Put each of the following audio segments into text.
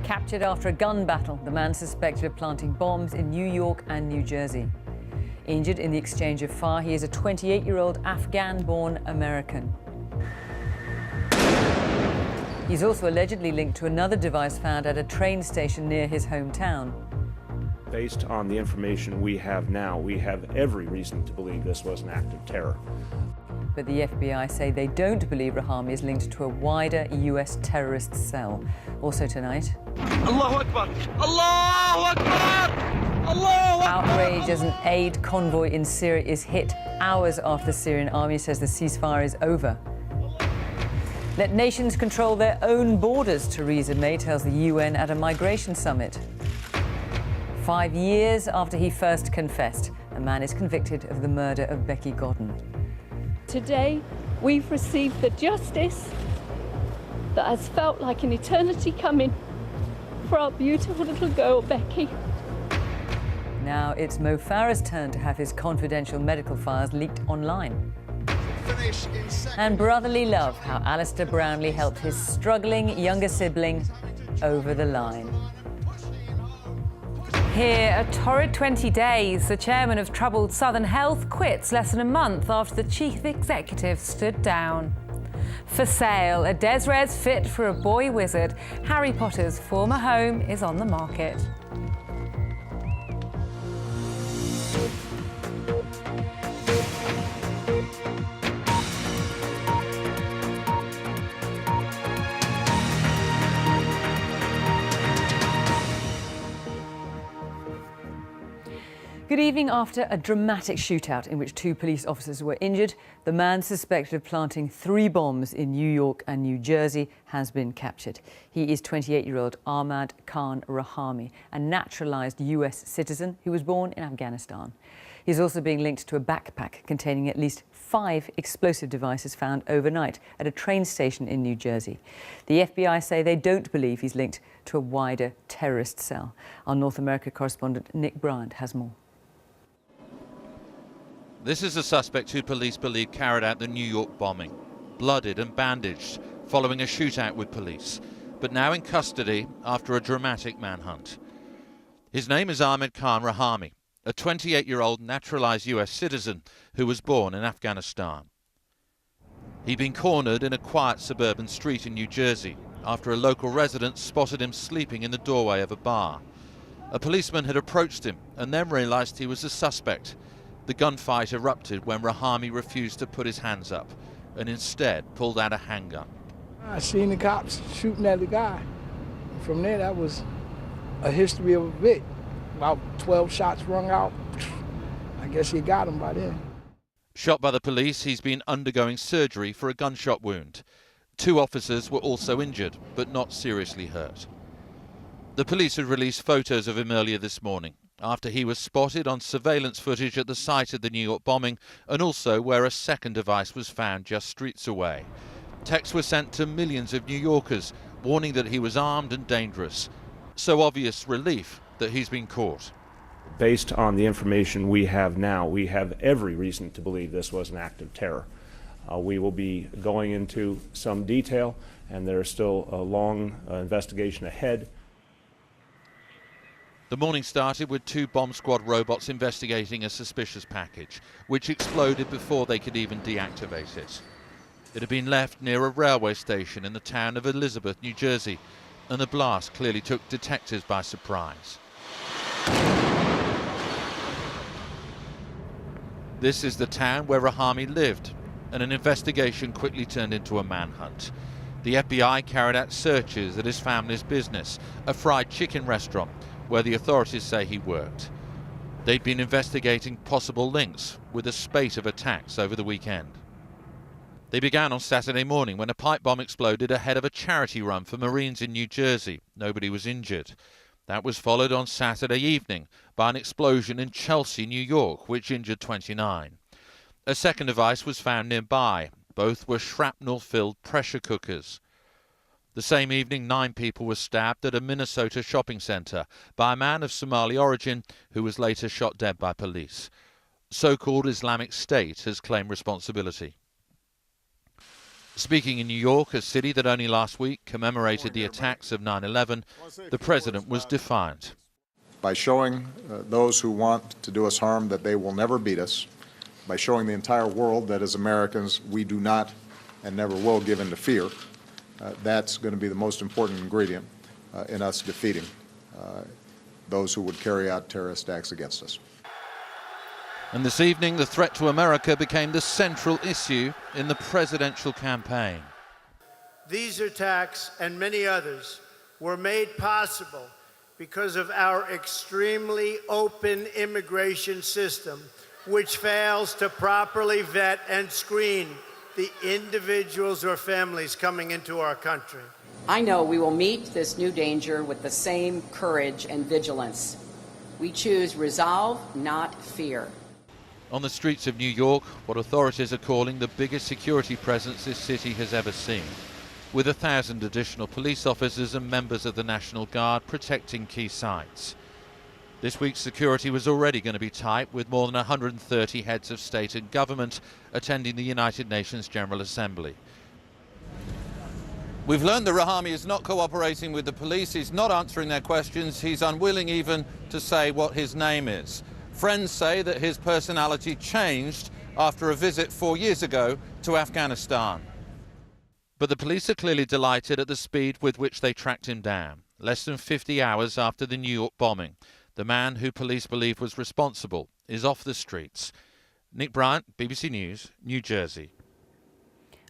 Captured after a gun battle, the man suspected of planting bombs in New York and New Jersey. Injured in the exchange of fire, he is a 28-year-old Afghan-born American. He's also allegedly linked to another device found at a train station near his hometown. Based on the information we have now, we have every reason to believe this was an act of terror. But the FBI say they don't believe Rahami is linked to a wider US terrorist cell. Also tonight, Allahu Akbar! Allahu Akbar! Allahu Akbar! Outrage as an aid convoy in Syria is hit hours after the Syrian army says the ceasefire is over. Let nations control their own borders, Theresa May tells the UN at a migration summit. 5 years after he first confessed, a man is convicted of the murder of Becky Godden. Today, we've received the justice that has felt like an eternity coming for our beautiful little girl, Becky. Now it's Mo Farah's turn to have his confidential medical files leaked online. And brotherly love, how Alistair Brownlee helped his struggling younger sibling over the line. Here, a torrid 20 days. The chairman of troubled Southern Health quits less than a month after the chief executive stood down. For sale, a Desres fit for a boy wizard. Harry Potter's former home is on the market. Good evening. After a dramatic shootout in which 2 police officers were injured, the man suspected of planting 3 bombs in New York and New Jersey has been captured. He is 28-year-old Ahmad Khan Rahami, a naturalized US citizen who was born in Afghanistan. He's also being linked to a backpack containing at least 5 explosive devices found overnight at a train station in New Jersey. The FBI say they don't believe he's linked to a wider terrorist cell. Our North America correspondent Nick Bryant has more. This is a suspect who police believe carried out the New York bombing, blooded and bandaged following a shootout with police, but now in custody after a dramatic manhunt. His name is Ahmad Khan Rahami, a 28-year-old naturalized US citizen who was born in Afghanistan. He'd been cornered in a quiet suburban street in New Jersey after a local resident spotted him sleeping in the doorway of a bar. A policeman had approached him and then realized he was a suspect. The gunfight erupted when Rahami refused to put his hands up and instead pulled out a handgun. I seen the cops shooting at the guy. From there, that was a history of a bit. About 12 shots rung out. I guess he got him by then. Shot by the police, he's been undergoing surgery for a gunshot wound. 2 officers were also injured, but not seriously hurt. The police had released photos of him earlier this morning, after he was spotted on surveillance footage at the site of the New York bombing and also where a second device was found just streets away. Texts were sent to millions of New Yorkers warning that he was armed and dangerous. So obvious relief that he's been caught. Based on the information we have now, we have every reason to believe this was an act of terror. We will be going into some detail, and there is still a long investigation ahead. The morning started with 2 bomb squad robots investigating a suspicious package, which exploded before they could even deactivate it. It had been left near a railway station in the town of Elizabeth, New Jersey, and the blast clearly took detectives by surprise. This is the town where Rahami lived, and an investigation quickly turned into a manhunt. The FBI carried out searches at his family's business, a fried chicken restaurant, where the authorities say he worked. They'd been investigating possible links with a spate of attacks over the weekend. They began on Saturday morning when a pipe bomb exploded ahead of a charity run for Marines in New Jersey. Nobody was injured. That was followed on Saturday evening by an explosion in Chelsea, New York, which injured 29. A second device was found nearby. Both were shrapnel-filled pressure cookers. The same evening, 9 people were stabbed at a Minnesota shopping center by a man of Somali origin who was later shot dead by police. So-called Islamic State has claimed responsibility. Speaking in New York, a city that only last week commemorated the attacks of 9/11, the president was defiant. By showing those who want to do us harm that they will never beat us, by showing the entire world that as Americans we do not and never will give in to fear, that's going to be the most important ingredient in us defeating those who would carry out terrorist acts against us. And this evening, the threat to America became the central issue in the presidential campaign. These attacks and many others were made possible because of our extremely open immigration system, which fails to properly vet and screen the individuals or families coming into our country. I know we will meet this new danger with the same courage and vigilance. We choose resolve, not fear. On the streets of New York, what authorities are calling the biggest security presence this city has ever seen, with 1,000 additional police officers and members of the National Guard protecting key sites. This week's security was already going to be tight, with more than 130 heads of state and government attending the United Nations General Assembly. We've learned that Rahami is not cooperating with the police, he's not answering their questions, he's unwilling even to say what his name is. Friends say that his personality changed after a visit 4 years ago to Afghanistan. But the police are clearly delighted at the speed with which they tracked him down. Less than 50 hours after the New York bombing, the man who police believe was responsible is off the streets. Nick Bryant, BBC News, New Jersey.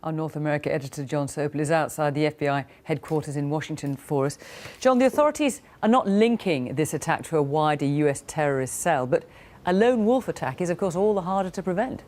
Our North America editor John Sopel is outside the FBI headquarters in Washington for us. John, the authorities are not linking this attack to a wider US terrorist cell, but a lone wolf attack is, of course, all the harder to prevent.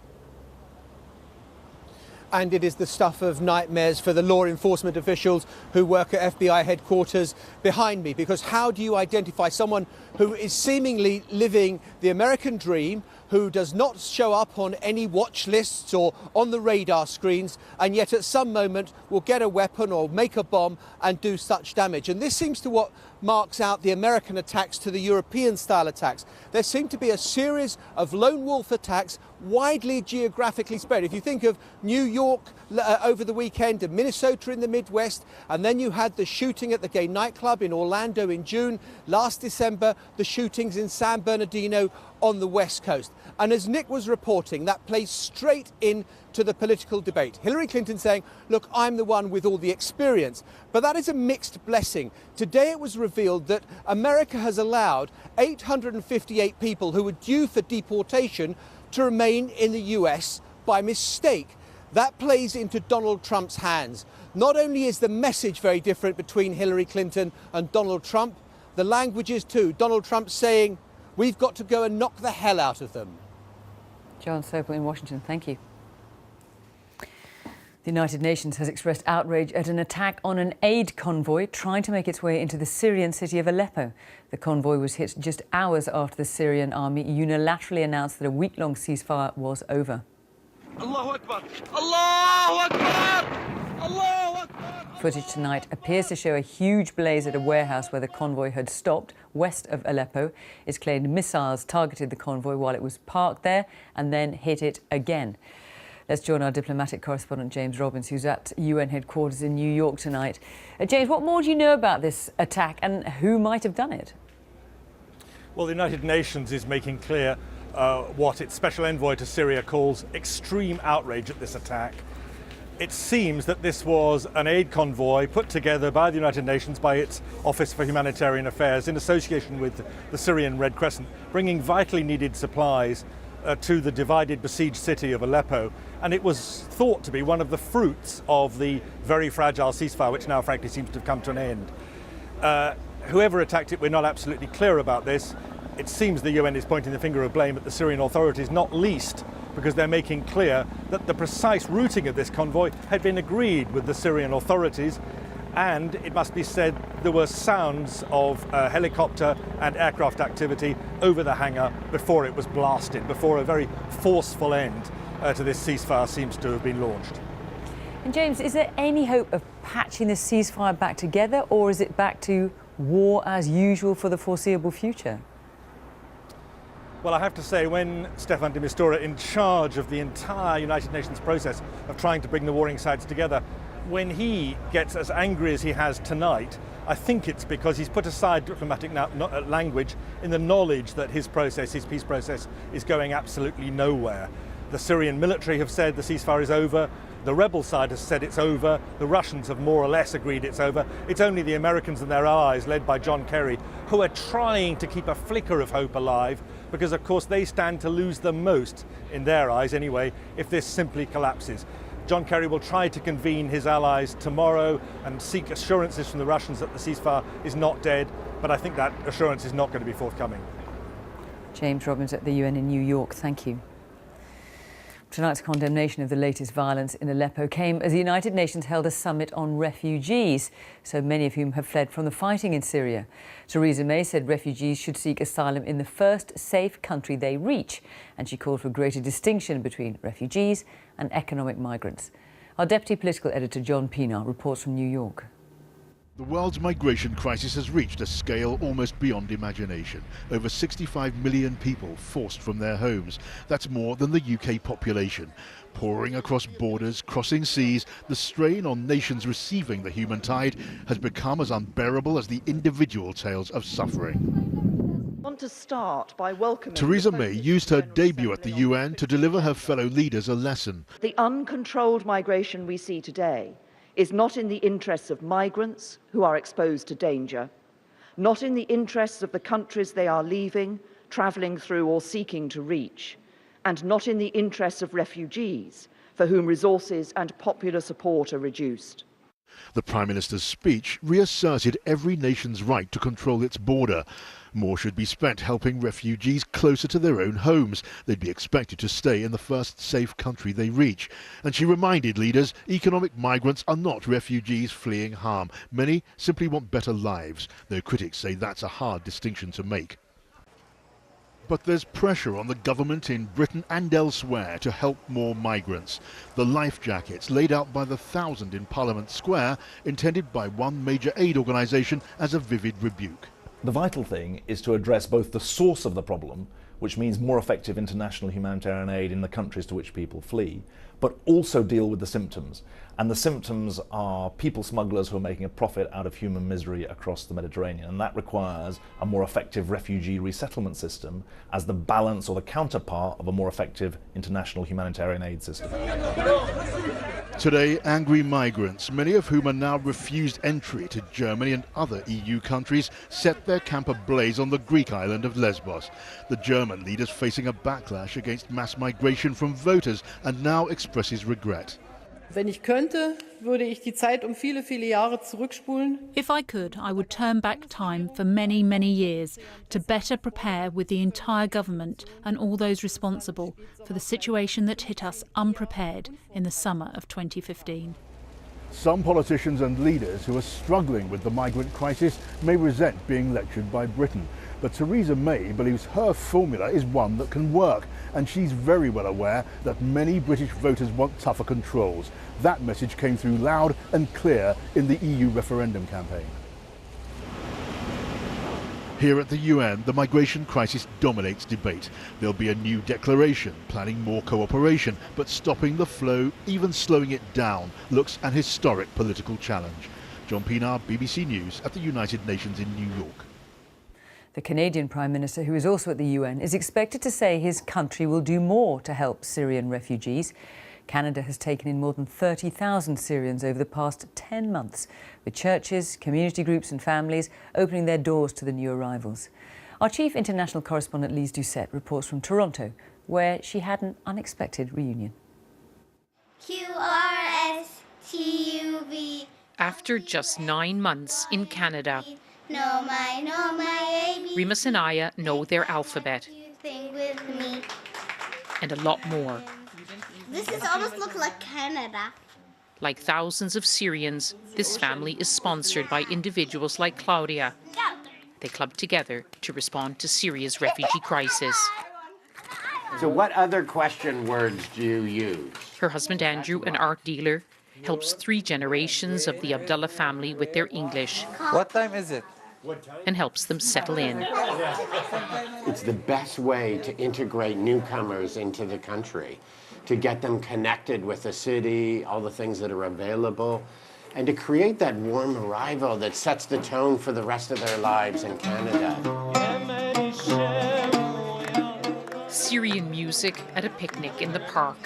And it is the stuff of nightmares for the law enforcement officials who work at FBI headquarters behind me, because how do you identify someone who is seemingly living the American dream, who does not show up on any watch lists or on the radar screens, and yet at some moment will get a weapon or make a bomb and do such damage? And this seems to what marks out the American attacks to the European style attacks. There seem to be a series of lone wolf attacks widely geographically spread. If you think of New York over the weekend and Minnesota in the Midwest, and then you had the shooting at the gay nightclub in Orlando in June, last December the shootings in San Bernardino on the West Coast. And as Nick was reporting, that plays straight into the political debate. Hillary Clinton saying, look, I'm the one with all the experience. But that is a mixed blessing. Today it was revealed that America has allowed 858 people who were due for deportation to remain in the US by mistake. That plays into Donald Trump's hands. Not only is the message very different between Hillary Clinton and Donald Trump, the language is too. Donald Trump saying, we've got to go and knock the hell out of them. John Sopel in Washington, thank you. The United Nations has expressed outrage at an attack on an aid convoy trying to make its way into the Syrian city of Aleppo. The convoy was hit just hours after the Syrian army unilaterally announced that a week-long ceasefire was over. Allahu Akbar! Allahu Akbar! Allahu Akbar! Footage tonight appears to show a huge blaze at a warehouse where the convoy had stopped, west of Aleppo. It's claimed missiles targeted the convoy while it was parked there and then hit it again. Let's join our diplomatic correspondent James Robbins, who's at UN headquarters in New York tonight. James, what more do you know about this attack and who might have done it? Well, the United Nations is making clear what its special envoy to Syria calls extreme outrage at this attack. It seems that this was an aid convoy put together by the United Nations, by its Office for Humanitarian Affairs, in association with the Syrian Red Crescent, bringing vitally needed supplies to the divided, besieged city of Aleppo. And it was thought to be one of the fruits of the very fragile ceasefire, which now frankly seems to have come to an end. Whoever attacked it, we're not absolutely clear about this. It seems the UN is pointing the finger of blame at the Syrian authorities, not least because they're making clear that the precise routing of this convoy had been agreed with the Syrian authorities. And it must be said there were sounds of helicopter and aircraft activity over the hangar before it was blasted, before a very forceful end to this ceasefire seems to have been launched. And James, is there any hope of patching the ceasefire back together, or is it back to war as usual for the foreseeable future? Well, I have to say, when Stefan de Mistura, in charge of the entire United Nations process of trying to bring the warring sides together, when he gets as angry as he has tonight, I think it's because he's put aside diplomatic language in the knowledge that his process, his peace process, is going absolutely nowhere. The Syrian military have said the ceasefire is over. The rebel side has said it's over. The Russians have more or less agreed it's over. It's only the Americans and their allies, led by John Kerry, who are trying to keep a flicker of hope alive, because of course they stand to lose the most, in their eyes anyway, if this simply collapses. John Kerry will try to convene his allies tomorrow and seek assurances from the Russians that the ceasefire is not dead, but I think that assurance is not going to be forthcoming. James Robbins at the UN in New York, thank you. Tonight's condemnation of the latest violence in Aleppo came as the United Nations held a summit on refugees, so many of whom have fled from the fighting in Syria. Theresa May said refugees should seek asylum in the first safe country they reach, and she called for greater distinction between refugees and economic migrants. Our deputy political editor John Pienaar reports from New York. The world's migration crisis has reached a scale almost beyond imagination. Over 65 million people forced from their homes. That's more than the UK population. Pouring across borders, crossing seas, the strain on nations receiving the human tide has become as unbearable as the individual tales of suffering. I want to start by welcoming Theresa May used her debut at the UN to deliver her fellow leaders a lesson. The uncontrolled migration we see today is not in the interests of migrants who are exposed to danger, not in the interests of the countries they are leaving, travelling through or seeking to reach, and not in the interests of refugees for whom resources and popular support are reduced. The Prime Minister's speech reasserted every nation's right to control its border. More should be spent helping refugees closer to their own homes. They'd be expected to stay in the first safe country they reach. And she reminded leaders economic migrants are not refugees fleeing harm. Many simply want better lives, though critics say that's a hard distinction to make. But there's pressure on the government in Britain and elsewhere to help more migrants. The life jackets laid out by the 1,000 in Parliament Square, intended by one major aid organisation as a vivid rebuke. The vital thing is to address both the source of the problem, which means more effective international humanitarian aid in the countries to which people flee, but also deal with the symptoms. And the symptoms are people smugglers who are making a profit out of human misery across the Mediterranean. And that requires a more effective refugee resettlement system as the balance or the counterpart of a more effective international humanitarian aid system. Today, angry migrants, many of whom are now refused entry to Germany and other EU countries, set their camp ablaze on the Greek island of Lesbos. The German leader's facing a backlash against mass migration from voters and now expresses regret. Wenn ich könnte, würde ich die Zeit viele, viele Jahre zurückspulen. If I could, I would turn back time for many, many years to better prepare with the entire government and all those responsible for the situation that hit us unprepared in the summer of 2015. Some politicians and leaders who are struggling with the migrant crisis may resent being lectured by Britain. But Theresa May believes her formula is one that can work, and she's very well aware that many British voters want tougher controls. That message came through loud and clear in the EU referendum campaign. Here at the UN, the migration crisis dominates debate. There'll be a new declaration planning more cooperation, but stopping the flow, even slowing it down, looks an historic political challenge. John Pienaar, BBC News at the United Nations in New York. The Canadian Prime Minister, who is also at the UN, is expected to say his country will do more to help Syrian refugees. Canada has taken in more than 30,000 Syrians over the past 10 months, with churches, community groups and families opening their doors to the new arrivals. Our chief international correspondent Lise Doucette reports from Toronto, where she had an unexpected reunion. QRSTUV. After just 9 months in Canada, Remus and Aya know their alphabet and a lot more. This is almost look like Canada. Like thousands of Syrians, this family is sponsored by individuals like Claudia. They club together to respond to Syria's refugee crisis. So what other question words do you use? Her husband Andrew, an art dealer, helps 3 generations of the Abdullah family with their English. What time is it? and helps them settle in. It's the best way to integrate newcomers into the country, to get them connected with the city, all the things that are available, and to create that warm arrival that sets the tone for the rest of their lives in Canada. Syrian music at a picnic in the park.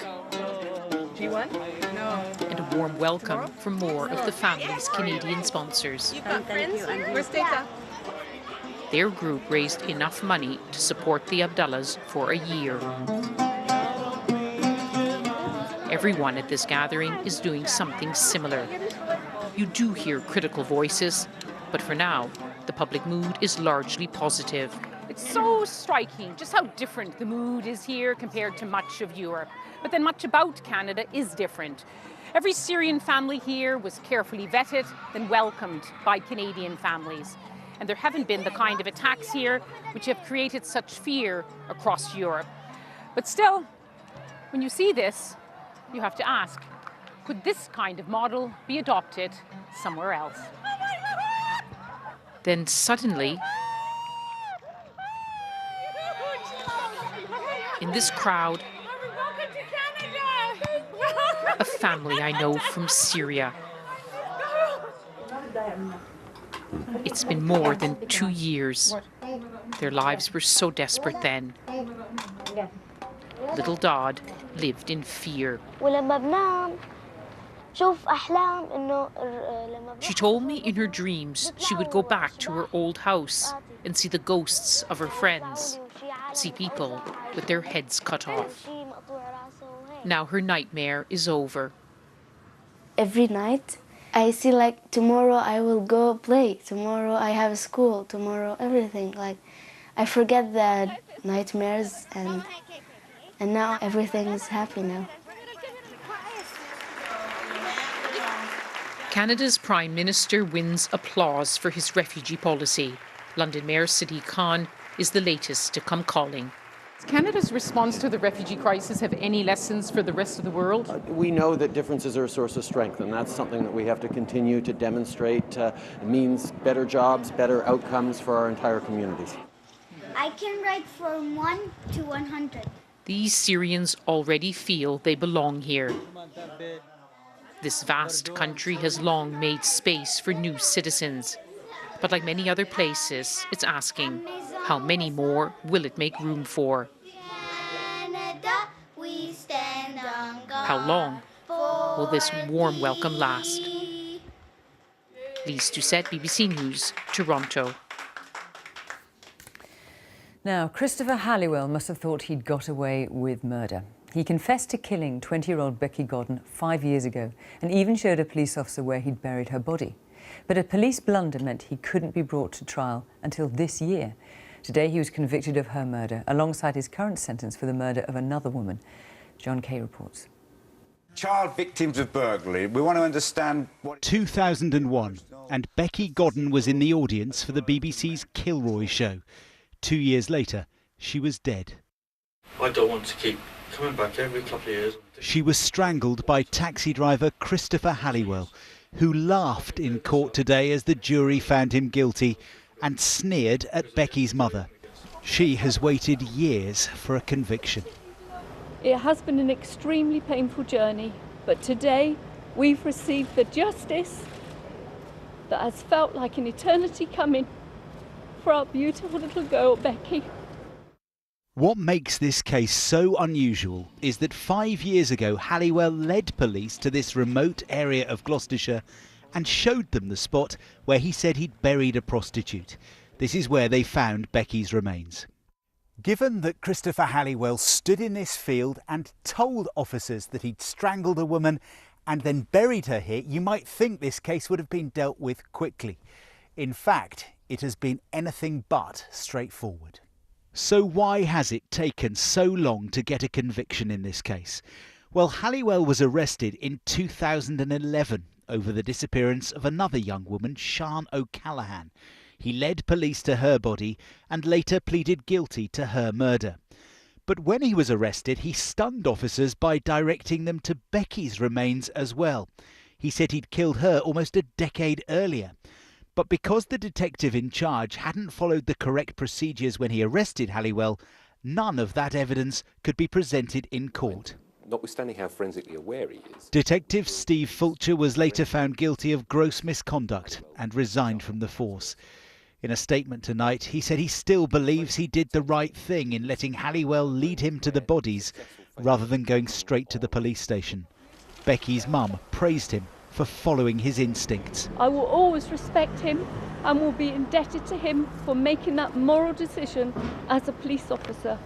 G1? No. And a warm welcome from more of the family's Canadian sponsors. You've got friends? Where's Tata? Their group raised enough money to support the Abdullahs for a year. Everyone at this gathering is doing something similar. You do hear critical voices, but for now, the public mood is largely positive. It's so striking just how different the mood is here compared to much of Europe. But then much about Canada is different. Every Syrian family here was carefully vetted, then welcomed by Canadian families. And there haven't been the kind of attacks here which have created such fear across Europe. But still, when you see this, you have to ask, could this kind of model be adopted somewhere else? Then suddenly, in this crowd, a family I know from Syria. It's been more than 2 years. Their lives were so desperate then. Little Dodd lived in fear. She told me in her dreams she would go back to her old house and see the ghosts of her friends, see people with their heads cut off. Now her nightmare is over. Every night I see like tomorrow I will go play, tomorrow I have school, tomorrow everything. Like I forget the nightmares and now everything is happy now. Canada's Prime Minister wins applause for his refugee policy. London Mayor Sadiq Khan is the latest to come calling. Does Canada's response to the refugee crisis have any lessons for the rest of the world? We know that differences are a source of strength, and that's something that we have to continue to demonstrate. It means better jobs, better outcomes for our entire communities. I can write from 1 to 100. These Syrians already feel they belong here. This vast country has long made space for new citizens. But like many other places, it's asking, how many more will it make room for? How long will this warm welcome last? Lise Doucette, BBC News, Toronto. Now, Christopher Halliwell must have thought he'd got away with murder. He confessed to killing 20-year-old Becky Godden 5 years ago and even showed a police officer where he'd buried her body. But a police blunder meant he couldn't be brought to trial until this year. Today, he was convicted of her murder, alongside his current sentence for the murder of another woman. John Kay reports. Child victims of burglary, we want to understand what... 2001, and Becky Godden was in the audience for the BBC's Kilroy show. 2 years later, she was dead. I don't want to keep coming back every couple of years. She was strangled by taxi driver Christopher Halliwell, who laughed in court today as the jury found him guilty and sneered at Becky's mother. She has waited years for a conviction. It has been an extremely painful journey, but today we've received the justice that has felt like an eternity coming for our beautiful little girl, Becky. What makes this case so unusual is that 5 years ago, Halliwell led police to this remote area of Gloucestershire and showed them the spot where he said he'd buried a prostitute. This is where they found Becky's remains. Given that Christopher Halliwell stood in this field and told officers that he'd strangled a woman and then buried her here, you might think this case would have been dealt with quickly. In fact, it has been anything but straightforward. So why has it taken so long to get a conviction in this case? Well, Halliwell was arrested in 2011 over the disappearance of another young woman, Sian O'Callaghan. He led police to her body and later pleaded guilty to her murder. But when he was arrested, he stunned officers by directing them to Becky's remains as well. He said he'd killed her almost a decade earlier. But because the detective in charge hadn't followed the correct procedures when he arrested Halliwell, none of that evidence could be presented in court. Notwithstanding how forensically aware he is. Detective Steve Fulcher was later found guilty of gross misconduct and resigned from the force. In a statement tonight, he said he still believes he did the right thing in letting Halliwell lead him to the bodies rather than going straight to the police station. Becky's mum praised him for following his instincts. I will always respect him and will be indebted to him for making that moral decision as a police officer.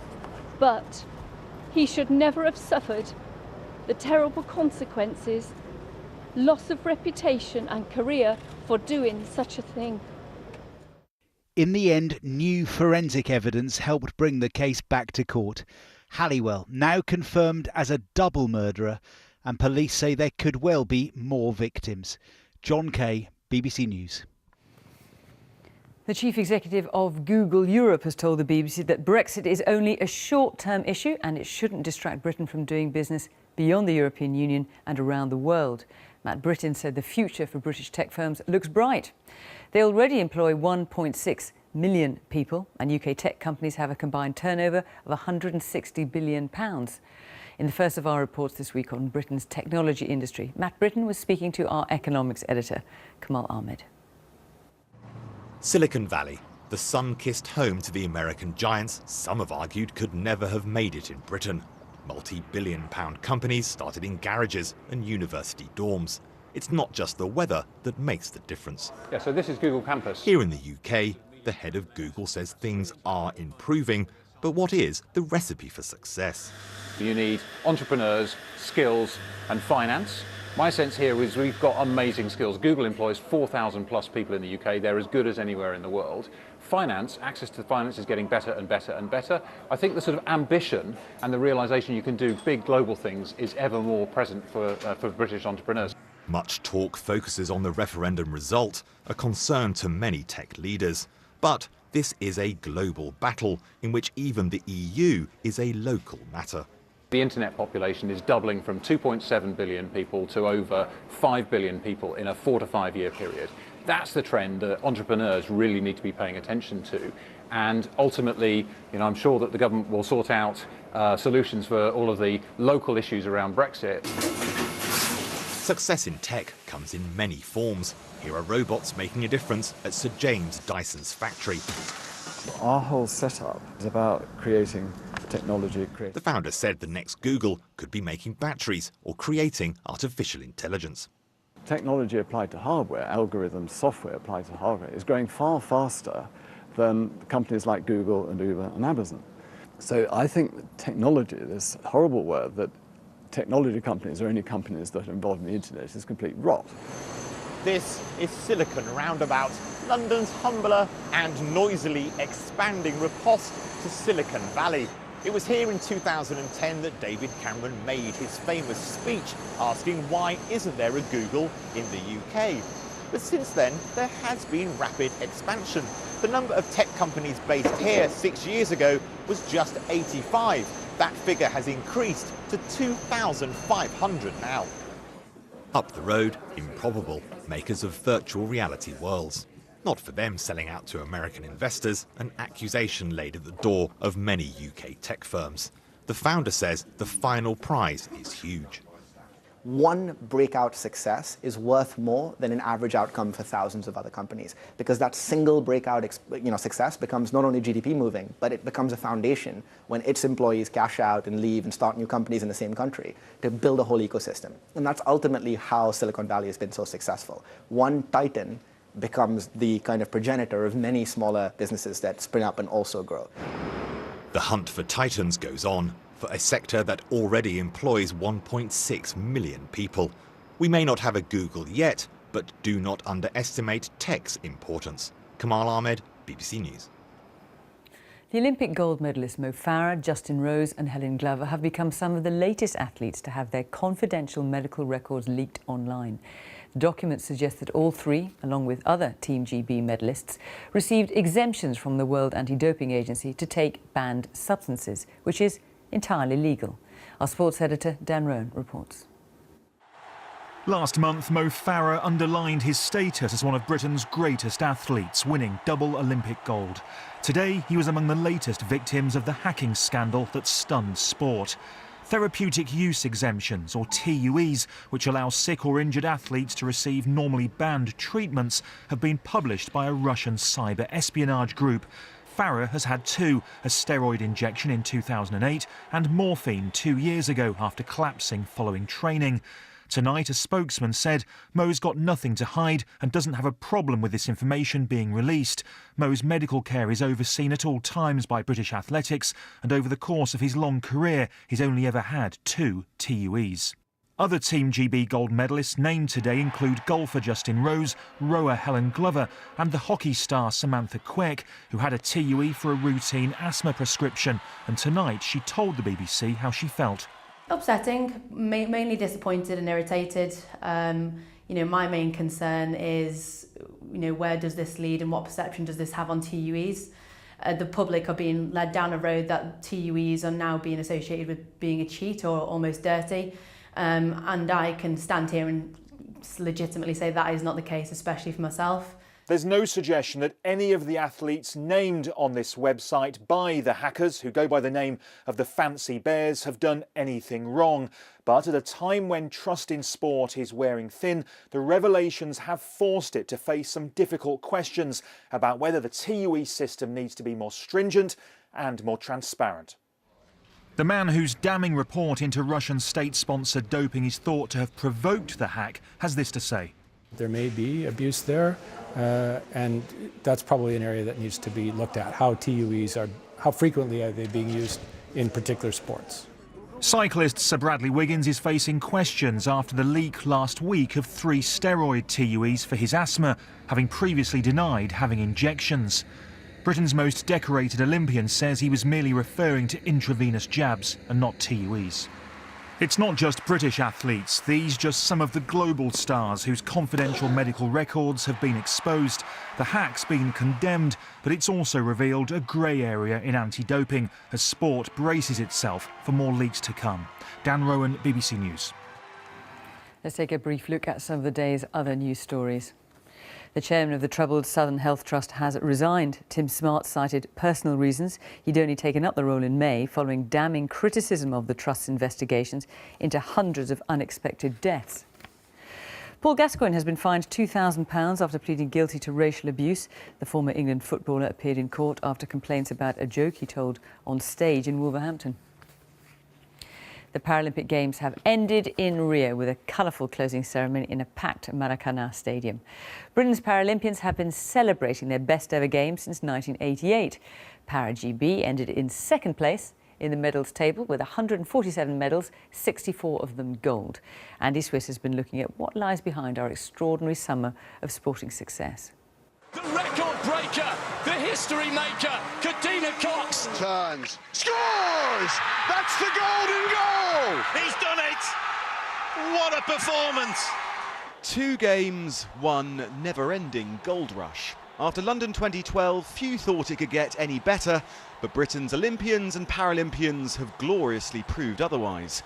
But he should never have suffered the terrible consequences, loss of reputation and career for doing such a thing. In the end, new forensic evidence helped bring the case back to court. Halliwell now confirmed as a double murderer, and police say there could well be more victims. John Kay, BBC News. The chief executive of Google Europe has told the BBC that Brexit is only a short-term issue and it shouldn't distract Britain from doing business beyond the European Union and around the world. Matt Britton said the future for British tech firms looks bright. They already employ 1.6 million people, and UK tech companies have a combined turnover of £160 billion. In the first of our reports this week on Britain's technology industry, Matt Britton was speaking to our economics editor, Kamal Ahmed. Silicon Valley, the sun-kissed home to the American giants some have argued could never have made it in Britain. Multi-billion-pound companies started in garages and university dorms. It's not just the weather that makes the difference. Yeah, so this is Google Campus. Here in the UK, the head of Google says things are improving, but what is the recipe for success? You need entrepreneurs, skills and finance. My sense here is we've got amazing skills. Google employs 4,000 plus people in the UK. They're as good as anywhere in the world. Finance, access to finance is getting better and better and better. I think the sort of ambition and the realisation you can do big global things is ever more present for British entrepreneurs. Much talk focuses on the referendum result, a concern to many tech leaders. But this is a global battle in which even the EU is a local matter. The internet population is doubling from 2.7 billion people to over 5 billion people in a 4 to 5 year period. That's the trend that entrepreneurs really need to be paying attention to. And ultimately, I'm sure that the government will sort out solutions for all of the local issues around Brexit. Success in tech comes in many forms. Here are robots making a difference at Sir James Dyson's factory. Our whole setup is about creating technology. The founder said the next Google could be making batteries or creating artificial intelligence. Technology applied to hardware, algorithms, software applied to hardware, is growing far faster than companies like Google and Uber and Amazon. So I think technology, this horrible word that technology companies are only companies that are involved in the internet, is complete rot. This is Silicon Roundabout, London's humbler and noisily expanding riposte to Silicon Valley. It was here in 2010 that David Cameron made his famous speech asking why isn't there a Google in the UK? But since then, there has been rapid expansion. The number of tech companies based here 6 years ago was just 85. That figure has increased to 2,500 now. Up the road, Improbable, makers of virtual reality worlds. Not for them selling out to American investors, an accusation laid at the door of many UK tech firms. The founder says the final prize is huge. One breakout success is worth more than an average outcome for thousands of other companies, because that single breakout success becomes not only GDP moving, but it becomes a foundation when its employees cash out and leave and start new companies in the same country to build a whole ecosystem. And that's ultimately how Silicon Valley has been so successful. One titan becomes the kind of progenitor of many smaller businesses that spring up and also grow. The hunt for titans goes on, for a sector that already employs 1.6 million people. We may not have a Google yet, but do not underestimate tech's importance. Kamal Ahmed, BBC News. The Olympic gold medalists Mo Farah, Justin Rose and Helen Glover have become some of the latest athletes to have their confidential medical records leaked online. The documents suggest that all three, along with other Team GB medalists, received exemptions from the World Anti-Doping Agency to take banned substances, which is entirely legal. Our sports editor Dan Roan reports. Last month, Mo Farah underlined his status as one of Britain's greatest athletes, winning double Olympic gold. Today, he was among the latest victims of the hacking scandal that stunned sport. Therapeutic use exemptions, or TUEs, which allow sick or injured athletes to receive normally banned treatments, have been published by a Russian cyber espionage group. Farah has had two, a steroid injection in 2008 and morphine 2 years ago after collapsing following training. Tonight, a spokesman said Mo's got nothing to hide and doesn't have a problem with this information being released. Mo's medical care is overseen at all times by British Athletics, and over the course of his long career, he's only ever had 2 TUEs. Other Team GB gold medalists named today include golfer Justin Rose, rower Helen Glover, and the hockey star Samantha Quick, who had a TUE for a routine asthma prescription, and tonight she told the BBC how she felt. Upsetting, mainly disappointed and irritated. My main concern is, where does this lead and what perception does this have on TUEs? The public are being led down a road that TUEs are now being associated with being a cheat or almost dirty. And I can stand here and legitimately say that is not the case, especially for myself. There's no suggestion that any of the athletes named on this website by the hackers, who go by the name of the Fancy Bears, have done anything wrong. But at a time when trust in sport is wearing thin, the revelations have forced it to face some difficult questions about whether the TUE system needs to be more stringent and more transparent. The man whose damning report into Russian state-sponsored doping is thought to have provoked the hack has this to say. There may be abuse there, and that's probably an area that needs to be looked at. How TUEs are, how frequently are they being used in particular sports? Cyclist Sir Bradley Wiggins is facing questions after the leak last week of 3 steroid TUEs for his asthma, having previously denied having injections. Britain's most decorated Olympian says he was merely referring to intravenous jabs and not TUEs. It's not just British athletes, these just some of the global stars whose confidential medical records have been exposed. The hack's been condemned, but it's also revealed a grey area in anti-doping as sport braces itself for more leaks to come. Dan Rowan, BBC News. Let's take a brief look at some of the day's other news stories. The chairman of the troubled Southern Health Trust has resigned. Tim Smart cited personal reasons. He'd only taken up the role in May following damning criticism of the Trust's investigations into hundreds of unexpected deaths. Paul Gascoigne has been fined £2,000 after pleading guilty to racial abuse. The former England footballer appeared in court after complaints about a joke he told on stage in Wolverhampton. The Paralympic Games have ended in Rio with a colourful closing ceremony in a packed Maracanã stadium. Britain's Paralympians have been celebrating their best ever games since 1988. Para-GB ended in second place in the medals table with 147 medals, 64 of them gold. Andy Swiss has been looking at what lies behind our extraordinary summer of sporting success. The record breaker, the history maker, Katina Cox. Turns, scores! That's the golden goal! He's done it! What a performance! 2 games, 1 never-ending gold rush. After London 2012, few thought it could get any better, but Britain's Olympians and Paralympians have gloriously proved otherwise.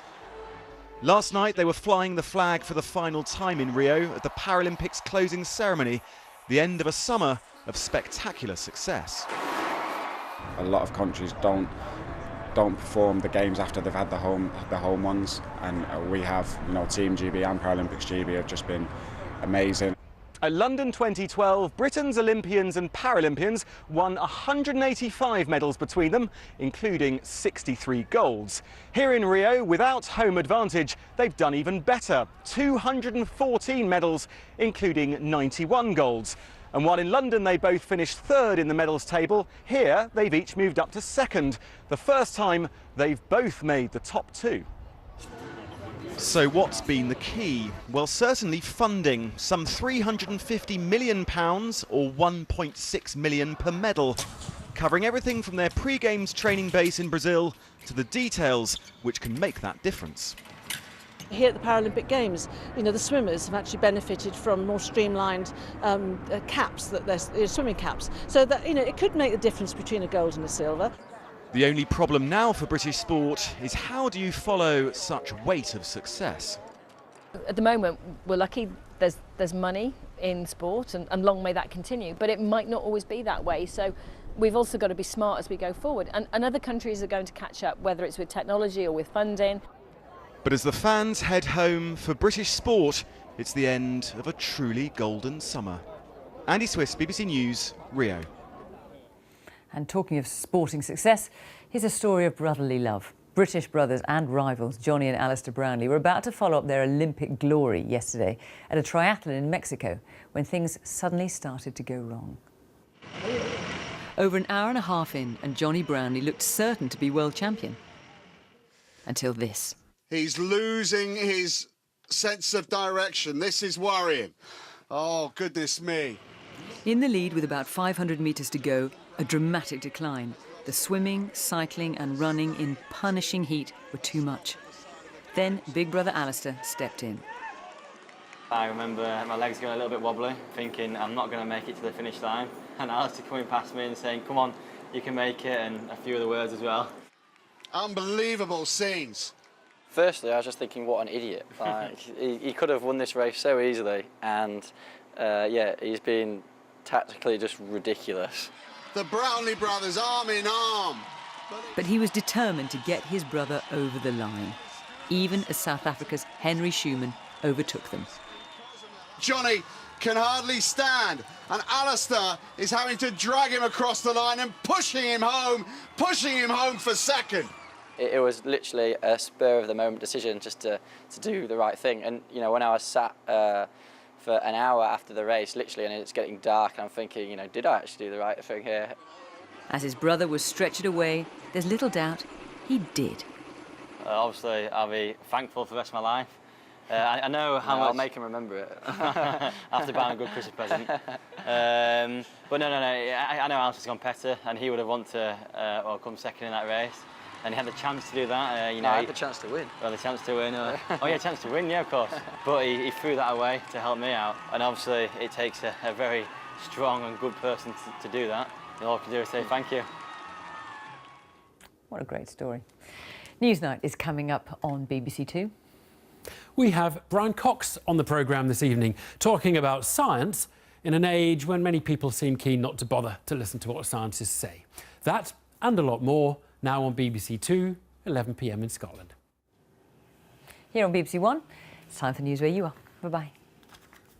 Last night they were flying the flag for the final time in Rio at the Paralympics closing ceremony, the end of a summer of spectacular success. A lot of countries don't perform the games after they've had the home ones, and we have, Team GB and Paralympics GB have just been amazing. At London 2012, Britain's Olympians and Paralympians won 185 medals between them, including 63 golds. Here in Rio, without home advantage, they've done even better. 214 medals, including 91 golds. And while in London they both finished third in the medals table, here they've each moved up to second. The first time they've both made the top 2. So what's been the key? Well, certainly funding, some £350 million or 1.6 million per medal, covering everything from their pre-games training base in Brazil to the details which can make that difference. Here at the Paralympic Games, the swimmers have actually benefited from more streamlined caps, swimming caps, so that it could make the difference between a gold and a silver. The only problem now for British sport is how do you follow such weight of success? At the moment, we're lucky there's money in sport, and long may that continue, but it might not always be that way. So we've also got to be smart as we go forward, and other countries are going to catch up, whether it's with technology or with funding. But as the fans head home for British sport, it's the end of a truly golden summer. Andy Swiss, BBC News, Rio. And talking of sporting success, here's a story of brotherly love. British brothers and rivals Johnny and Alistair Brownlee were about to follow up their Olympic glory yesterday at a triathlon in Mexico when things suddenly started to go wrong. Over an hour and a half in, and Johnny Brownlee looked certain to be world champion. Until this. He's losing his sense of direction. This is worrying. Oh, goodness me. In the lead with about 500 metres to go, a dramatic decline. The swimming, cycling and running in punishing heat were too much. Then big brother Alistair stepped in. I remember my legs going a little bit wobbly, thinking I'm not going to make it to the finish line. And Alistair coming past me and saying, come on, you can make it, and a few other words as well. Unbelievable scenes. Firstly, I was just thinking, what an idiot. Like, he could have won this race so easily, and yeah, he's been tactically just ridiculous. The Brownlee brothers, arm in arm. But he was determined to get his brother over the line, even as South Africa's Henry Schumann overtook them. Johnny can hardly stand, and Alistair is having to drag him across the line and pushing him home for second. It was literally a spur-of-the-moment decision just to do the right thing. And, you know, when I was sat for an hour after the race, literally, and it's getting dark, and I'm thinking, you know, did I actually do the right thing here? As his brother was stretchered away, there's little doubt he did. Obviously, I'll be thankful for the rest of my life. I know how much... I'll make him remember it. After buying a good Christmas present. But no, I know Alistair's a competitor, and he would have wanted to well, come second in that race. And he had the chance to do that. You know, I had the chance to win. Well, the chance to win. Oh, yeah, chance to win, yeah, of course. But he threw that away to help me out. And obviously, it takes a very strong and good person to do that. And all I can do is say thank you. What a great story. Newsnight is coming up on BBC Two. We have Brian Cox on the programme this evening, talking about science in an age when many people seem keen not to bother to listen to what scientists say. That and a lot more now on BBC Two, 11 p.m. in Scotland. Here on BBC One, it's time for news where you are. Bye-bye.